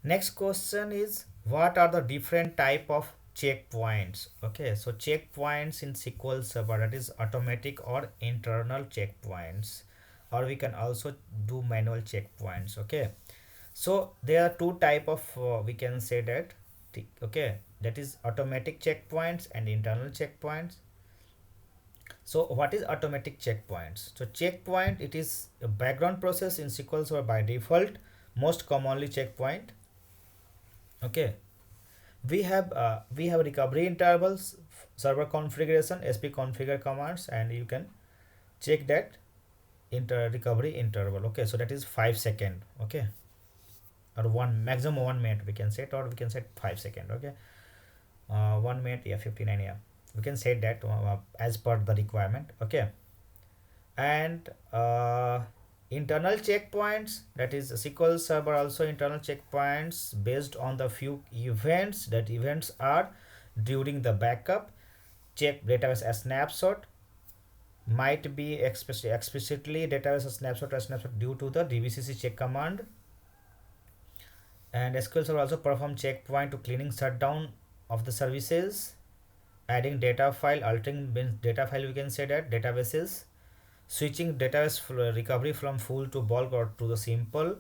Next question is, what are the different type of checkpoints? Okay, so checkpoints in SQL Server, that is automatic or internal checkpoints, or we can also do manual checkpoints. Okay, so there are two type of we can say that. Okay, that is automatic checkpoints and internal checkpoints. So what is automatic checkpoints? So checkpoint, it is a background process in SQL Server by default, most commonly checkpoint. Okay, we have recovery intervals, server configuration, sp configure commands, and you can check that recovery interval. Okay, so that is 5 second. Okay, or one maximum 1 minute we can set, or we can set 5 second. Okay, 1 minute, yeah, 59, yeah, we can set that as per the requirement. Okay, and internal checkpoints, that is SQL Server also internal checkpoints based on the few events. That events are during the backup, check database as snapshot, might be explicitly database as snapshot due to the dbcc check command. And SQL Server also perform checkpoint to cleaning shutdown of the services, adding data file, altering data file, we can say that databases, switching database recovery from full to bulk or to the simple.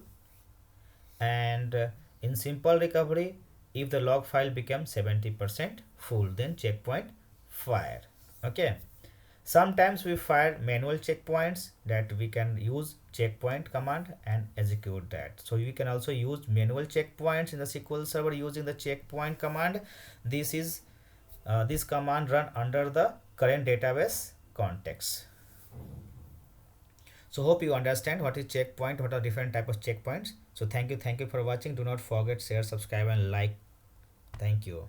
And in simple recovery, if the log file becomes 70% full, then checkpoint fire. Okay, sometimes we fire manual checkpoints, that we can use checkpoint command and execute that. So you can also use manual checkpoints in the SQL Server using the checkpoint command. This is this command run under the current database context. So hope you understand what is checkpoint, what are different type of checkpoints. So thank you for watching. Do not forget, share, subscribe, and like. Thank you.